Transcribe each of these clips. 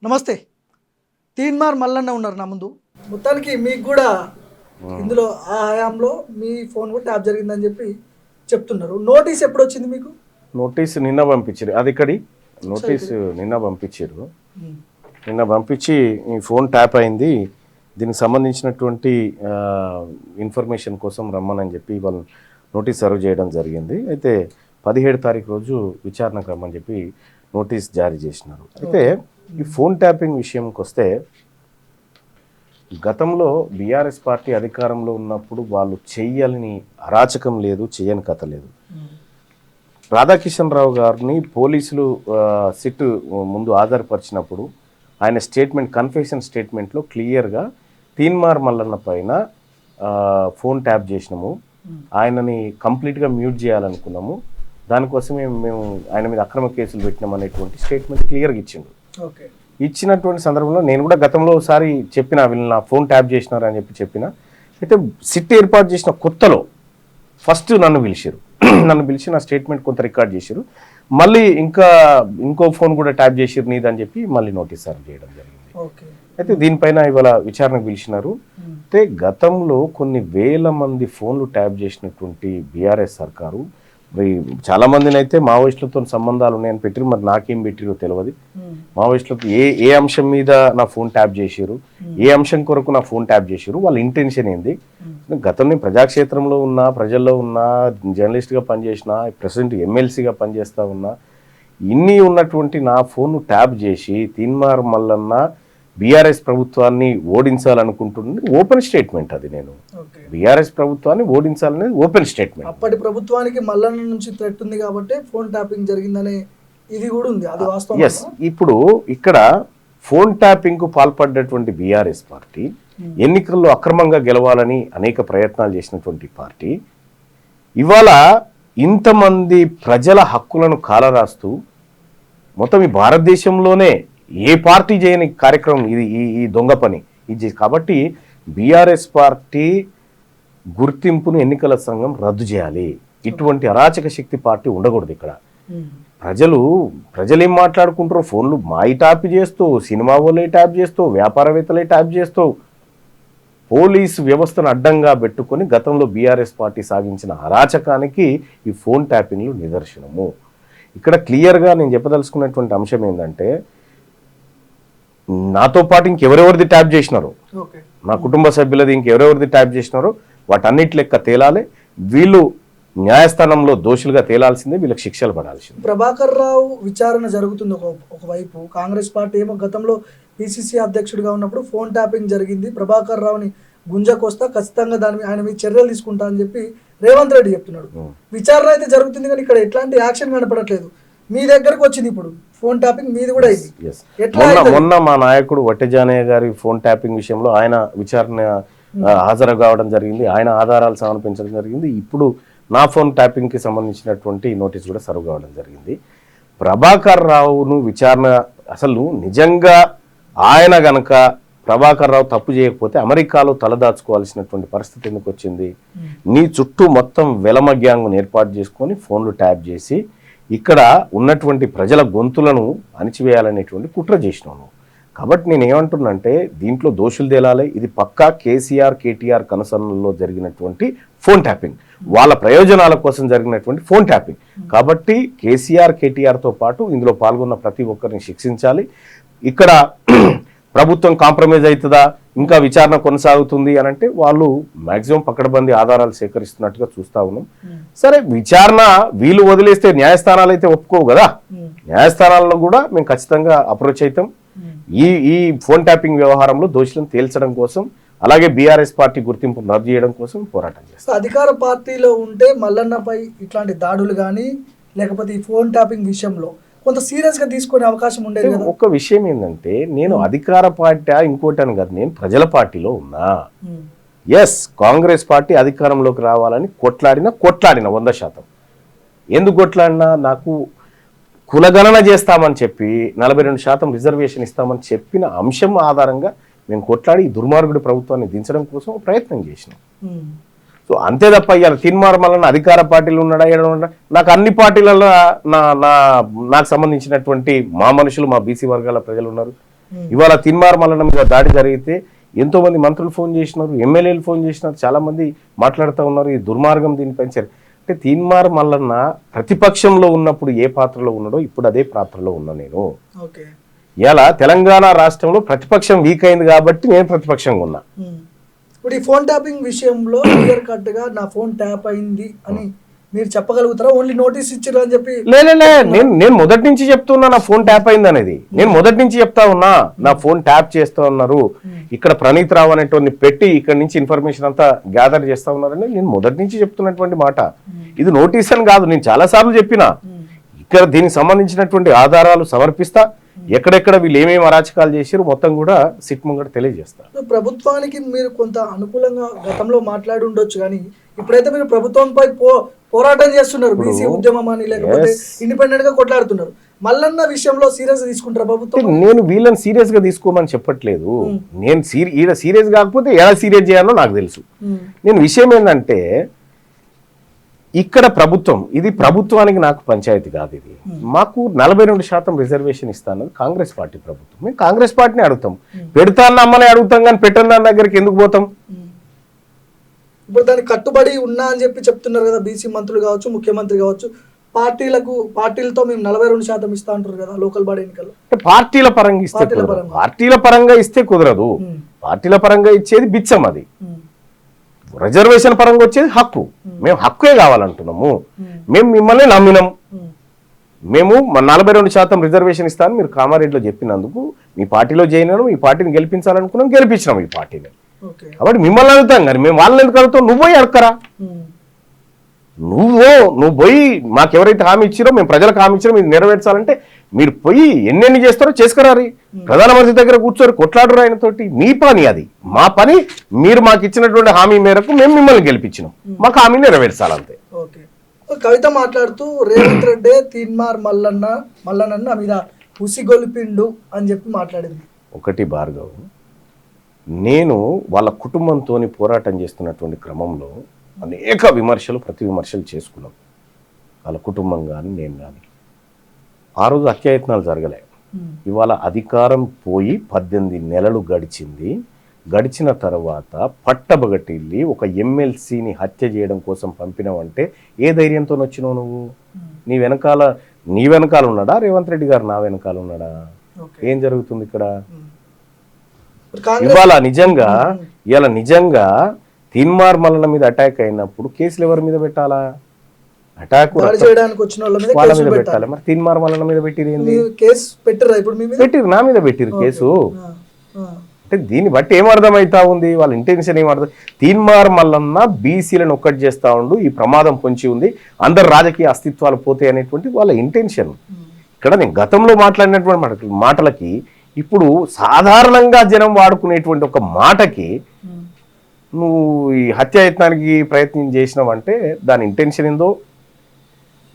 నమస్తే. తీన్మార్ మల్లన్న ఉన్నారు నా ముందు. మొత్తానికి మీకు కూడా ఇందులో ఆ హయాంలో మీ ఫోన్ కూడా ట్యాప్ జరిగిందని చెప్పి చెప్తున్నారు. నోటీస్ ఎప్పుడు వచ్చింది మీకు? నోటీస్ నిన్న పంపించారు. అది ఇక్కడి నోటీస్ నిన్న పంపించారు. నిన్న పంపించి ఈ ఫోన్ ట్యాప్ అయింది, దీనికి సంబంధించినటువంటి ఇన్ఫర్మేషన్ కోసం రమ్మని చెప్పి వాళ్ళు నోటీస్ సర్వ్ చేయడం జరిగింది. అయితే 17 తారీఖు రోజు విచారణకు రమ్మని చెప్పి నోటీస్ జారీ చేసినారు. అయితే ఈ ఫోన్ ట్యాపింగ్ విషయంకి వస్తే, గతంలో బీఆర్ఎస్ పార్టీ అధికారంలో ఉన్నప్పుడు వాళ్ళు చెయ్యాలని అరాచకం లేదు, చెయ్యని కథ లేదు. రాధాకిషన్ రావు గారిని పోలీసులు సిట్ ముందు ఆధారపరిచినప్పుడు ఆయన స్టేట్మెంట్, కన్ఫెషన్ స్టేట్మెంట్లో క్లియర్గా తీన్మార్ మల్లన్న పైన ఫోన్ ట్యాప్ చేసినాము, ఆయనని కంప్లీట్గా మ్యూట్ చేయాలనుకున్నాము, దానికోసమే మేము ఆయన మీద అక్రమ కేసులు పెట్టినాం అనేటువంటి స్టేట్మెంట్ క్లియర్గా ఇచ్చిండు. ఇచ్చినటువంటి సందర్భంలో నేను కూడా గతంలో ఒకసారి చెప్పిన, వీళ్ళు నా ఫోన్ ట్యాప్ చేసినారు అని చెప్పిన. అయితే సిట్ ఏర్పాటు చేసిన కొత్తలో ఫస్ట్ నన్ను పిలిచి నా స్టేట్మెంట్ కొంత రికార్డ్ చేశారు. మళ్ళీ ఇంకో ఫోన్ కూడా ట్యాప్ చేసిరు నీదని చెప్పి మళ్ళీ నోటీస్ సర్వ్ చేయడం జరిగింది. అయితే దీనిపైన ఇవాళ విచారణకు పిలిచినారు. అయితే గతంలో కొన్ని వేల మంది ఫోన్లు ట్యాప్ చేసినటువంటి బీఆర్ఎస్ సర్కారు, మరి చాలా మందిని అయితే మావోయిస్టులతో సంబంధాలు ఉన్నాయని పెట్టిరు, మరి నాకేం పెట్టిరో తెలియదు. మావోయిస్టులకు ఏ అంశం మీద నా ఫోన్ ట్యాప్ చేసారు, ఏ అంశం కొరకు నా ఫోన్ ట్యాప్ చేసారు, వాళ్ళ ఇంటెన్షన్ ఏంది. గతంలో ప్రజాక్షేత్రంలో ఉన్నా, ప్రజల్లో ఉన్నా, జర్నలిస్ట్గా పనిచేసిన, ప్రెసిడెంట్ ఎమ్మెల్సీగా పనిచేస్తా ఉన్నా, ఇన్ని ఉన్నటువంటి నా ఫోన్ ట్యాప్ చేసి తీన్మార్ మల్లన్న బీఆర్ఎస్ ప్రభుత్వాన్ని ఓడించాలనుకుంటుంది ఓపెన్ స్టేట్మెంట్. అది నేను బీఆర్ఎస్ ప్రభుత్వాన్ని ఓడించాలనేది ఓపెన్ స్టేట్మెంట్. అప్పటి ప్రభుత్వానికి మల్లన్న నుంచి థ్రెట్ ఉంది కాబట్టి ఫోన్ ట్యాపింగ్ జరిగిందనే ఇది కూడా ఉంది, అది వాస్తవం. ఎస్, ఇప్పుడు ఇక్కడ ఫోన్ ట్యాపింగ్ కు పాల్పడ్డటువంటి బీఆర్ఎస్ పార్టీ ఎన్నికల్లో అక్రమంగా గెలవాలని అనేక ప్రయత్నాలు చేసినటువంటి పార్టీ ఇవాళ ఇంతమంది ప్రజల హక్కులను కాలరాస్తూ మొత్తం ఈ భారతదేశంలోనే ఏ పార్టీ చేయని కార్యక్రమం ఇది, ఈ దొంగ పని ఇది. కాబట్టి బీఆర్ఎస్ పార్టీ గుర్తింపును ఎన్నికల సంఘం రద్దు చేయాలి. ఇటువంటి అరాచక శక్తి పార్టీ ఉండకూడదు. ఇక్కడ ప్రజలు ఏం మాట్లాడుకుంటారో, ఫోన్లు మాయి ట్యాప్ చేస్తూ, సినిమా వాళ్ళే ట్యాప్ చేస్తూ, వ్యాపారవేత్తలే ట్యాప్ చేస్తూ, పోలీసు వ్యవస్థను అడ్డంగా పెట్టుకొని గతంలో బీఆర్ఎస్ పార్టీ సాగించిన అరాచకానికి ఈ ఫోన్ ట్యాపింగ్లు నిదర్శనము. ఇక్కడ క్లియర్గా నేను చెప్పదలుచుకున్నటువంటి అంశం ఏంటంటే, నాతో పాటు ఇంకెవరెవరిది ట్యాప్ చేసినారో, నా కుటుంబ సభ్యులది ఇంకెవరెవరిది ట్యాప్ చేసినారో వాటన్నిటి లెక్క తేలాలి. వీళ్ళు న్యాయస్థానంలో దోషులుగా తేలాల్సిందే, వీళ్ళకి శిక్షలు పడాల్సిందే. ప్రభాకర్ రావు విచారణ జరుగుతుంది ఒకవైపు, కాంగ్రెస్ పార్టీ ఏమో గతంలో పిసిసి అధ్యక్షుడిగా ఉన్నప్పుడు ఫోన్ ట్యాపింగ్ జరిగింది, ప్రభాకర్ రావుని గుంజకొస్తా, ఖచ్చితంగా ఆయన మీద చర్యలు తీసుకుంటా అని చెప్పి రేవంత్ రెడ్డి చెప్తున్నాడు. విచారణ అయితే జరుగుతుంది కానీ ఇక్కడ ఎట్లాంటి యాక్షన్ కనపడట్లేదు. మీ దగ్గరకు వచ్చింది ఇప్పుడు ఫోన్ ట్యాపింగ్, మీది కూడా అయింది. మొన్న మా నాయకుడు వట్టెజానయ్య గారి ఫోన్ ట్యాపింగ్ విషయంలో ఆయన విచారణ హాజరు కావడం జరిగింది, ఆయన ఆధారాలు సమర్పించడం జరిగింది. ఇప్పుడు నా ఫోన్ ట్యాపింగ్ కి సంబంధించినటువంటి నోటీస్ కూడా సర్వ్ కావడం జరిగింది. ప్రభాకర్ రావును విచారణ, అసలు నిజంగా ఆయన గనక ప్రభాకర్ రావు తప్పు చేయకపోతే అమెరికాలో తలదాచుకోవాల్సినటువంటి పరిస్థితి ఎందుకు వచ్చింది? నీ చుట్టూ మొత్తం వెలమ గ్యాంగ్ను ఏర్పాటు చేసుకొని ఫోన్లు ట్యాప్ చేసి ఇక్కడ ఉన్నటువంటి ప్రజల గొంతులను అణిచివేయాలనేటువంటి కుట్ర చేసినాను. కాబట్టి నేను ఏమంటున్నానంటే, దీంట్లో దోషులు తేలాలి. ఇది పక్కా కేసీఆర్ కేటీఆర్ కనుసరణలో జరిగినటువంటి ఫోన్ ట్యాపింగ్, వాళ్ళ ప్రయోజనాల కోసం జరిగినటువంటి ఫోన్ ట్యాపింగ్. కాబట్టి కేసీఆర్ కేటీఆర్తో పాటు ఇందులో పాల్గొన్న ప్రతి ఒక్కరిని శిక్షించాలి. ఇక్కడ ప్రభుత్వం కాంప్రమైజ్ అవుతుందా, ఇంకా విచారణ కొనసాగుతుంది అని అంటే వాళ్ళు మాక్సిమం పకడ్బందీ ఆధారాలు సేకరిస్తున్నట్టుగా చూస్తా ఉన్నాం. సరే, విచారణ వీళ్ళు వదిలేస్తే న్యాయస్థానాలు అయితే ఒప్పుకోవు కదా, న్యాయస్థానాల్లో కూడా మేము ఖచ్చితంగా అప్రోచ్ అవుతాం. ఈ ఫోన్ ట్యాపింగ్ వ్యవహారంలో దోషులను తేల్చడం కోసం, అలాగే బీఆర్ఎస్ పార్టీ గుర్తింపు రద్దు చేయడం కోసం పోరాటం చేస్తాం. అధికార పార్టీలో ఉంటే మల్లన్నపై ఇట్లాంటి దాడులు కానీ లేకపోతే ఈ ఫోన్ ట్యాపింగ్ విషయంలో కొంత సీరియస్ గా తీసుకునే అవకాశం ఉండేది కదా. ఒక విషయం ఏంటంటే, నేను అధికార పార్టీ ఇంకోటి అని కాదు, నేను ప్రజల పార్టీలో ఉన్నా. ఎస్, కాంగ్రెస్ పార్టీ అధికారంలోకి రావాలని కొట్లాడిన 100%. ఎందుకు కొట్లాడినా, నాకు కులగణన చేస్తామని చెప్పి 42% రిజర్వేషన్ ఇస్తామని చెప్పిన అంశం ఆధారంగా మేము కొట్లాడి దుర్మార్గుడి ప్రభుత్వాన్ని దించడం కోసం ప్రయత్నం చేసినాం. సో అంతే తప్ప ఇవాళ తీన్మార్ మల్లన్న అధికార పార్టీలు ఉన్నాడా, నాకు అన్ని పార్టీలలో నాకు సంబంధించినటువంటి మా మనుషులు, మా బీసీ వర్గాల ప్రజలు ఉన్నారు. ఇవాళ తిన్మార్ మల్లన్న మీద దాడి జరిగితే ఎంతో మంది మంత్రులు ఫోన్ చేసినారు, ఎమ్మెల్యేలు ఫోన్ చేసినారు, చాలా మంది మాట్లాడుతూ ఉన్నారు ఈ దుర్మార్గం దీనిపైన అంటే తీన్మార్ మల్లన్న ప్రతిపక్షంలో ఉన్నప్పుడు ఏ పాత్రలో ఉన్నాడో ఇప్పుడు అదే పాత్రలో ఉన్నా నేను. ఇలా తెలంగాణ రాష్ట్రంలో ప్రతిపక్షం వీక్ అయింది కాబట్టి నేను ప్రతిపక్షంగా ఉన్నా. ఇప్పుడు ఈ ఫోన్ ట్యాపింగ్ విషయంలో క్లియర్ కట్ గా నా ఫోన్ ట్యాప్ అయింది అని మీరు చెప్పగలుగుతారా? ఓన్లీ నోటీస్ ఇచ్చారు అని చెప్పి నేను మొదటి నుంచి చెప్తున్నా నా ఫోన్ ట్యాప్ అయింది అనేది. నేను మొదటి నుంచి చెప్తా ఉన్నా నా ఫోన్ ట్యాప్ చేస్తా ఉన్నారు, ఇక్కడ ప్రణీత్ రావు అనేటువంటి పెట్టి ఇక్కడ నుంచి ఇన్ఫర్మేషన్ అంతా గ్యాదర్ చేస్తా ఉన్నారని నేను మొదటి నుంచి చెప్తున్నటువంటి మాట. ఇది నోటీస్ అని కాదు, నేను చాలా సార్లు చెప్పిన. ఇక్కడ దీనికి సంబంధించినటువంటి ఆధారాలు సమర్పిస్తా, ఎక్కడెక్కడ వీళ్ళు ఏమేమి అరాచకాలు చేశారు మొత్తం కూడా సిట్ ముంగట తెలియజేస్తారు. ప్రభుత్వానికి మీరు కొంత అనుకూలంగా గతంలో మాట్లాడి ఉండొచ్చు, కానీ ఇప్పుడైతే మీరు ప్రభుత్వంపై పోరాటం చేస్తున్నారు, బీసీ ఉద్యమం అని లేకపోతే ఇండిపెండెంట్ గా కొట్లాడుతున్నారు. మల్లన్న విషయంలో సీరియస్ తీసుకుంటారు ప్రభుత్వం? నేను వీళ్ళని సీరియస్ గా తీసుకోమని చెప్పట్లేదు. నేను ఈడ సీరియస్ కాకపోతే ఎలా సీరియస్ చేయాలో నాకు తెలుసు. నేను విషయం ఏంటంటే ఇక్కడ ప్రభుత్వం, ఇది ప్రభుత్వానికి నాకు పంచాయతీ కాదు. ఇది మాకు 42% రిజర్వేషన్ ఇస్తాను కాంగ్రెస్ పార్టీ ప్రభుత్వం. మేము కాంగ్రెస్ పార్టీని అడుగుతాం, పెడతాను అమ్మని అడుగుతాం, కానీ పెట్టని దాని దగ్గరికి ఎందుకు పోతాం? ఇప్పుడు దానికి కట్టుబడి ఉన్నా అని చెప్పి చెప్తున్నారు కదా బీసీ మంత్రులు కావచ్చు, ముఖ్యమంత్రి కావచ్చు. పార్టీలతో మేము 42% ఇస్తా అంటారు కదా లోకల్ బాడీ ఎన్నికల్లో. పార్టీల పరంగా ఇస్తే కుదరదు, పార్టీల పరంగా ఇస్తే కుదరదు. పార్టీల పరంగా ఇచ్చేది బిచ్చం, అది రిజర్వేషన్ పరంగా వచ్చేది హక్కు. మేము హక్కే కావాలంటున్నాము. మేము మిమ్మల్ని నమ్మినాం, మేము 42% రిజర్వేషన్ ఇస్తాను మీరు కామారెడ్డిలో చెప్పినందుకు మీ పార్టీలో జాయిన్ అయినాం, ఈ పార్టీని గెలిపించాలనుకున్నాం, గెలిపించినాం ఈ పార్టీని. కాబట్టి మిమ్మల్ని అడుగుతాం, కానీ మేము వాళ్ళని ఎందుకు అడుగుతాం? నువ్వు పోయి అడగరా, నువ్వు పోయి మాకెవరైతే హామీ ఇచ్చారో, మేము ప్రజలకు హామీ ఇచ్చారో మీరు నెరవేర్చాలంటే మీరు పోయి ఎన్నెన్ని చేస్తారో చేసుకురారి, ప్రధానమంత్రి దగ్గర కూర్చొని కొట్లాడరు ఆయనతోటి. మీ పని అది, మా పని మీరు మాకు ఇచ్చినటువంటి హామీ మేరకు మేము మిమ్మల్ని గెలిపించినాం, మాకు హామీ నెరవేర్చాలంతే. కవిత మాట్లాడుతూ రేవంత్ రెడ్డి తీన్మార్ మల్లన్న మీద ఉసిగొలిపిండు అని చెప్పి మాట్లాడింది. ఒకటి భార్గవ్, నేను వాళ్ళ కుటుంబంతో పోరాటం చేస్తున్నటువంటి క్రమంలో అనేక విమర్శలు ప్రతి విమర్శలు చేసుకున్నాం. వాళ్ళ కుటుంబం కానీ నేను కానీ ఆ రోజు హత్యాయత్నాలు జరగలే. ఇవాళ అధికారం పోయి 18 నెలలు గడిచింది. గడిచిన తర్వాత పట్టబగటిల్లి ఒక ఎమ్మెల్సీని హత్య చేయడం కోసం పంపినావంటే ఏ ధైర్యంతో వచ్చినావు నువ్వు? నీ వెనకాల ఉన్నాడా రేవంత్ రెడ్డి గారు? నా వెనకాల ఉన్నాడా? ఏం జరుగుతుంది ఇక్కడ? ఇవాళ నిజంగా తీన్మార్ మల్లన్న మీద అటాక్ అయినప్పుడు కేసులు ఎవరి మీద పెట్టాలా? అటాక్ వాళ్ళ మీద పెట్టాలి. మరి తీన్మార్ మల్లన్న మీద పెట్టిరు, నా మీద పెట్టిరు కేసు. అంటే దీన్ని బట్టి ఏమర్థమైతా ఉంది, వాళ్ళ ఇంటెన్షన్ ఏమర్థం? తీన్మార్ మల్లన్న బీసీలను ఒక్కటి చేస్తా ఉండు, ఈ ప్రమాదం పొంచి ఉంది, అందరు రాజకీయ అస్తిత్వాలు పోతాయి అనేటువంటి వాళ్ళ ఇంటెన్షన్. ఇక్కడ నేను గతంలో మాట్లాడినటువంటి మాటలకి ఇప్పుడు సాధారణంగా జనం వాడుకునేటువంటి ఒక మాటకి నువ్వు ఈ హత్యాయత్నానికి ప్రయత్నం చేసినావంటే దాని ఇంటెన్షన్ ఏందో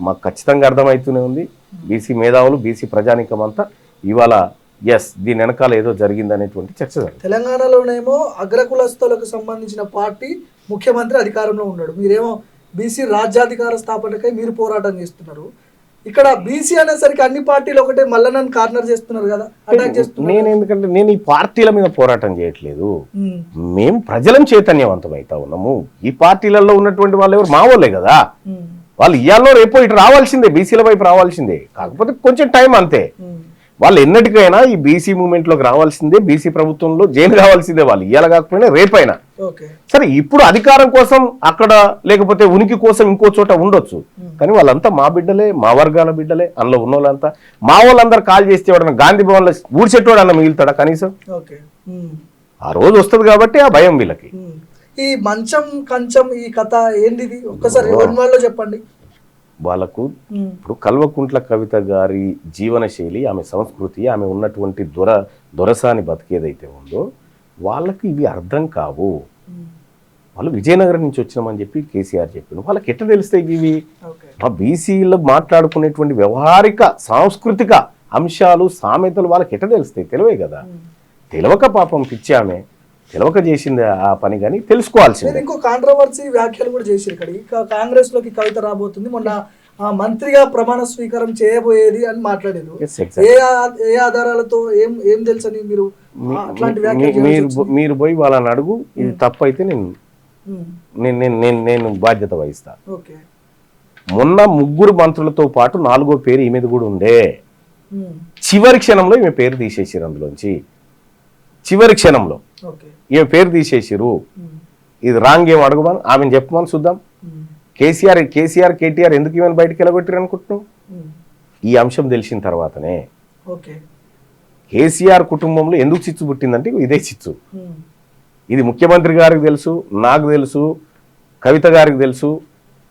మాకు ఖచ్చితంగా అర్థమవుతూనే ఉంది. బీసీ మేధావులు, బీసీ ప్రజానికం అంతా ఇవాళ దీని వెనకాల ఏదో జరిగింది అనేటువంటి చర్చ జరుగుతుంది. తెలంగాణలోనేమో అగ్రకులస్తులకు సంబంధించిన పార్టీ ముఖ్యమంత్రి అధికారంలో ఉన్నాడు, మీరేమో బీసీ రాజ్యాధికార స్థాపనకై మీరు పోరాటం చేస్తున్నారు. ఇక్కడ బీసీ అనేసరికి అన్ని పార్టీలు ఒకటే మల్లన్నను కార్నర్ చేస్తున్నారు కదా, అటాక్ చేస్తున్నారు. ఎందుకంటే నేను ఈ పార్టీల మీద పోరాటం చేయట్లేదు, మేము ప్రజలను చైతన్యవంతం అవుతా ఉన్నాము. ఈ పార్టీలలో ఉన్నటువంటి వాళ్ళు ఎవరు మా వాళ్ళే కదా, వాళ్ళు ఇవాళ రేపో ఇటు రావాల్సిందే, బీసీల వైపు రావాల్సిందే. కాకపోతే కొంచెం టైం అంతే. వాళ్ళు ఎన్నటికైనా ఈ బీసీ మూవ్మెంట్ లోకి రావాల్సిందే, బీసీ ప్రభుత్వంలో జైలు కావాల్సిందే. వాళ్ళు ఇవాళ కాకపోయినా రేపైనా సరే. ఇప్పుడు అధికారం కోసం అక్కడ లేకపోతే ఉనికి కోసం ఇంకో చోట ఉండొచ్చు, కానీ వాళ్ళంతా మా బిడ్డలే, మా వర్గాల బిడ్డలే. అందులో ఉన్న వాళ్ళంతా మా వాళ్ళందరూ కాల్ చేస్తే వాడన్నా గాంధీ భవన్ లో ఊడ్చేటోడు అన్న మిగులుతాడా కనీసం? ఆ రోజు వస్తుంది కాబట్టి ఆ భయం వీళ్ళకి. ఈ మంచం కంచం ఈ కథ ఏంది ఒక్కసారి చెప్పండి. వాళ్ళకు ఇప్పుడు కల్వకుంట్ల కవిత గారి జీవన శైలి, ఆమె సంస్కృతి, ఆమె ఉన్నటువంటి దొరసాని బతికేదైతే ఉందో వాళ్ళకి ఇవి అర్థం కావు. వాళ్ళు విజయనగరం నుంచి వచ్చినామని చెప్పి కేసీఆర్ చెప్పారు. వాళ్ళకి ఎట్లా తెలుస్తాయి ఇవి? ఆ బీసీలో మాట్లాడుకునేటువంటి వ్యవహారిక సాంస్కృతిక అంశాలు, సామెతలు వాళ్ళకి ఎట్లా తెలుస్తాయి? తెలివే కదా. తెలియక పాపం పిచ్చి ఆమె తెలియక చేసింది ఆ పని, కానీ తెలుసుకోవాల్సింది. ఇంకో కాంట్రవర్సీ వ్యాఖ్యలు కూడా చేసి ఇక్కడ కాంగ్రెస్ లోకి కవిత రాబోతుంది. మొన్న మంత్రిగా ప్రమాణ స్వీకారం చేయబోయేది అని మాట్లాడారు. Yes, exactly. ఏ ఆధారాలతో ఏం ఏం తెలుసని మీరు అట్లాంటి వ్యాఖ్యలు చేయాల్సి వచ్చింది? మీరు పోయి వాళ్ళని అడుగు, ఇది తప్పు అయితే నేను బాధ్యత వహిస్తా. ఓకే. మొన్న 3 మంత్రులతో పాటు 4వ పేరు ఈ మీద కూడా ఉండే. ఉమ్. చివరి క్షణంలో ఈమె పేరు తీసేసారు అందులోంచి. చివరి క్షణంలో ఓకే. ఈమె పేరు తీసేసారు. ఉమ్. ఇది రాంగ్ ఏం అడగమని ఆమెను చెప్పమని చూద్దాం. ఉమ్. కేసీఆర్ కేటీఆర్ ఎందుకు ఈమెను బయటకు వెళ్ళగొట్టారు అనుకుంటున్నావు? ఉమ్. ఈ అంశం తెలిసిన తర్వాతనే ఓకే. కేసీఆర్ కుటుంబంలో ఎందుకు చిచ్చు పుట్టిందంటే ఇదే చిచ్చు. ఉమ్. ఇది ముఖ్యమంత్రి గారికి తెలుసు, నాకు తెలుసు, కవిత గారికి తెలుసు,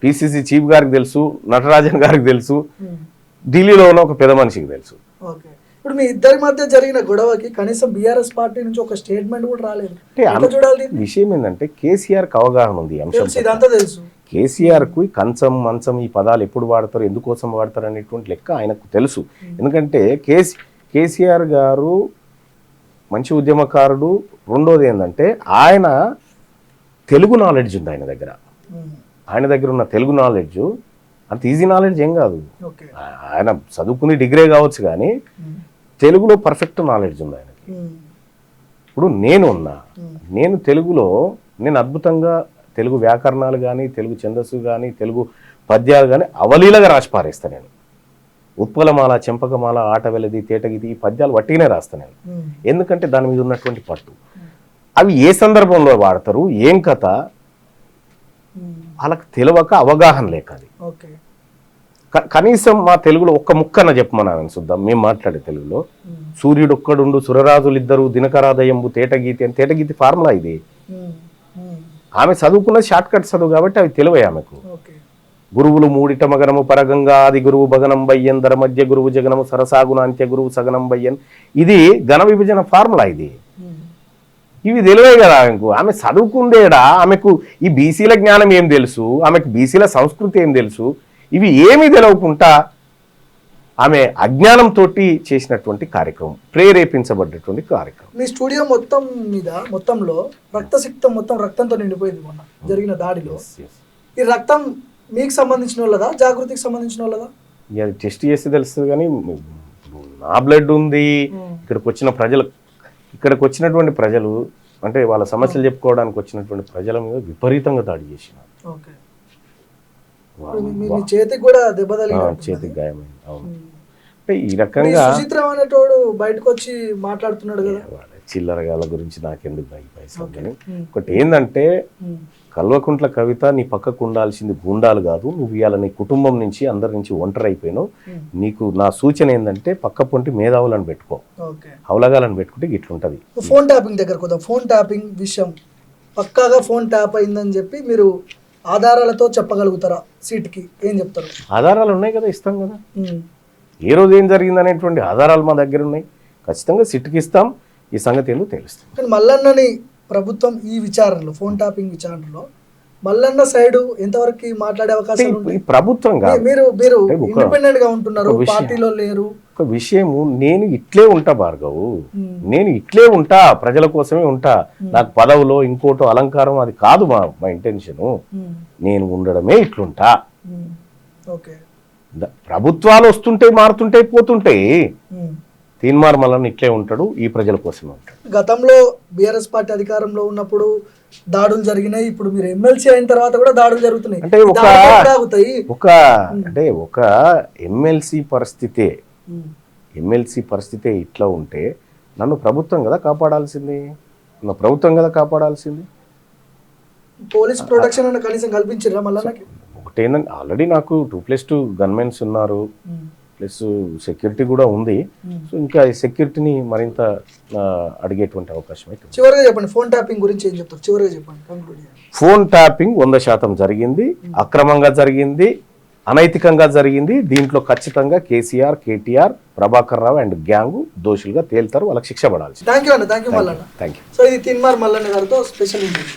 పిసిసి చీఫ్ గారికి తెలుసు, నటరాజన్ గారికి తెలుసు, ఉమ్. ఢిల్లీలో ఉన్న ఒక పెద్ద మనిషికి తెలుసు. ఓకే. ఇప్పుడు మీ ఇద్దరి మధ్య జరిగిన గొడవకి కనీసం బీఆర్ఎస్ పార్టీ నుంచి ఒక స్టేట్మెంట్ కూడా రాలేదు. అంటే ఎట్లా చూడాలి దీన్ని? విషయం ఏంటంటే కేసీఆర్కి అవగాహన ఉంది ఈ అంశం. తెలుసు, ఇదంతా తెలుసు. కేసీఆర్కు కంచం మంచం ఈ పదాలు ఎప్పుడు వాడతారు, ఎందుకోసం వాడతారు అనేటువంటి లెక్క ఆయనకు తెలుసు. ఎందుకంటే కేసీఆర్ గారు మంచి ఉద్యమకారుడు. రెండోది ఏంటంటే ఆయన తెలుగు నాలెడ్జ్ ఉంది ఆయన దగ్గర. ఉమ్. ఆయన దగ్గర ఉన్న తెలుగు నాలెడ్జ్ అంత ఈజీ నాలెడ్జ్ ఏం కాదు. ఓకే. ఆయన చదువుకుని డిగ్రీ కావచ్చు కానీ ఉమ్. తెలుగులో పర్ఫెక్ట్ నాలెడ్జ్ ఉంది ఆయనకి. ఉమ్. ఇప్పుడు నేను తెలుగులో అద్భుతంగా తెలుగు వ్యాకరణాలు కానీ, తెలుగు ఛందస్సు కానీ, తెలుగు పద్యాలు కానీ అవలీలగా రాసి పారేస్తాను నేను. ఉత్పలమాల, చెంపకమాల, ఆట వెలది, తేటగిది ఈ పద్యాలు వట్టిగానే రాస్తాను నేను. ఉమ్. ఎందుకంటే దాని మీద ఉన్నటువంటి పట్టు. అవి ఏ సందర్భంలో వాడతారు, ఏం కథ ఉమ్. వాళ్ళకి తెలియక అవగాహన లేక అది. ఓకే. కనీసం మా తెలుగులో ఒక్క ముక్కన చెప్పమన్నాను చూద్దాం. మేము మాట్లాడే తెలుగులో ఉమ్. సూర్యుడొక్కడుండు సురరాజులిద్దరు దినకరాదయంబు తేటగీతి అని. తేటగీతి ఫార్ములా ఇది. ఉమ్. ఉమ్. ఆమె చదువుకున్న షార్ట్ కట్ చదువు కాబట్టి అవి తెలివే ఆమెకు. ఓకే. గురువులు మూడిట మగనము పరగంగా ఆది గురువు భగనం బయ్యన్ ధర మధ్య గురువు జగనము సరసాగున అంత్య గురువు సగనం బయ్యన్. ఇది ఘన విభజన ఫార్ములా ఇది. ఉమ్. ఇవి తెలివే కదా ఆమెకు. ఆమె చదువుకుందేడా, ఆమెకు ఈ బీసీల జ్ఞానం ఏం తెలుసు, ఆమెకు బీసీల సంస్కృతి ఏం తెలుసు, ఇవి ఏమీ తెలియకుండా ఆమె అజ్ఞానంతో చేసినటువంటి కార్యక్రమం, ప్రేరేపించబడ్డటువంటి కార్యక్రమం. మీ స్టూడియో మొత్తంలో రక్తసిక్తం మొత్తం రక్తంతో నిండిపోయింది మొన్న జరిగిన దాడిలో. ఈ రక్తం మీకు సంబంధించిన వాళ్ళదా, జాగృతికి సంబంధించిన వాళ్ళదా? ఇక అది టెస్ట్ చేస్తే తెలుస్తుంది కానీ నా బ్లడ్ ఉంది. ఇక్కడికి వచ్చినటువంటి ప్రజలు అంటే వాళ్ళ సమస్యలు చెప్పుకోవడానికి వచ్చినటువంటి ప్రజల మీద విపరీతంగా దాడి చేసినారు. ఓకే. మీ చేతికి కూడా దెబ్బ తగిలినట్టు. చేతికి గాయమైంది. అవును. అంటే ఈ రకంగా సుచిత్ర అనేటోడు బయటకు వచ్చి మాట్లాడుతున్నాడు కదా. చిల్లరగాల గురించి నాకెందుకు పైసా కానీ ఒకటి ఏంటంటే కల్వకుంట్ల కవిత నీ పక్కకు ఉండాల్సింది గుండాలు కాదు. నువ్వు ఇవాళ నీ కుటుంబం నుంచి అందరి నుంచి ఒంటరి అయిపోయినావు. నీకు నా సూచన ఏంటంటే పక్క పొంటి మేధావులను పెట్టుకో, హౌలగాలను పెట్టుకుంటే ఇట్లుంటది. ఫోన్ ట్యాపింగ్ దగ్గరకు వద్దాం. ఫోన్ ట్యాపింగ్ విషయం పక్కాగా ఫోన్ ట్యాప్ అయిందని చెప్పి మీరు ఆధారాలతో చెప్పగలుగుతారా? సీట్కి ఏం చెప్తారు? ఆధారాలు ఉన్నాయి కదా, ఇస్తాం కదా. ఏ రోజు ఏం జరిగింది అనేటువంటి ఆధారాలు మా దగ్గర ఉన్నాయి. ఖచ్చితంగా సిట్కి ఇస్తాం. ఈ సంగతి ఏందో తెలుస్తాం. కానీ మల్లన్నని ప్రభుత్వం ఈ విచారణలో, ఫోన్ ట్యాపింగ్ విచారణలో మల్లన్న సైడ్ ఎంతవరకు మాట్లాడే అవకాశాలు ఉంటాయి? ప్రభుత్వం మీరు ఇండిపెండెంట్ గా ఉంటున్నారు, పార్టీలో లేరు. ఒక విషయము, నేను ఇట్లే ఉంటా భార్గవు, నేను ఇట్లే ఉంటా, ప్రజల కోసమే ఉంటా. నాకు పదవులో ఇంకోటో అలంకారం అది కాదు మా ఇంటెన్షను. నేను ఉండడమే ఇట్లుంటా. ప్రభుత్వాలు వస్తుంటే మారుతుంటే పోతుంటాయి. తీన్మార్ మల్లన్న ఇట్లే ఉంటాడు, ఈ ప్రజల కోసమే ఉంటాడు. గతంలో బీఆర్ఎస్ పార్టీ అధికారంలో ఉన్నప్పుడు దాడులు జరిగినాయి. ఇప్పుడు మీరు ఎమ్మెల్సీ అయిన తర్వాత కూడా దాడులు జరుగుతున్నాయి. అంటే ఒక ఎమ్మెల్సీ పరిస్థితే ఇట్లా ఉంటే నన్ను ప్రభుత్వం కదా కాపాడాల్సింది. పోలీస్ ప్రొటెక్షన్ కనీసం కల్పించారా మల్లన్నకి? ఒకటేందంటే ఆల్రెడీ నాకు 2+2 గన్మెన్స్ ఉన్నారు, ప్లస్ సెక్యూరిటీ కూడా ఉంది. సో ఇంకా సెక్యూరిటీని మరింత అడిగేటువంటి అవకాశం అయితే. చివరిగా చెప్పండి, ఫోన్ ట్యాపింగ్ గురించి ఏం చెప్తారు? చివరిగా చెప్పండి. ఫోన్ ట్యాపింగ్ 100% జరిగింది, అక్రమంగా జరిగింది, అనైతికంగా జరిగింది. దీంట్లో ఖచ్చితంగా కేసీఆర్, కేటీఆర్, ప్రభాకర్ రావు అండ్ గ్యాంగ్ దోషులుగా తేలుతారు. వాళ్ళకి శిక్ష పడాల్సి. Thank you Mallanna. Thank you. So ఇది తీన్మార్ మల్లన్న గారితో స్పెషల్ ఇంటర్వ్యూ.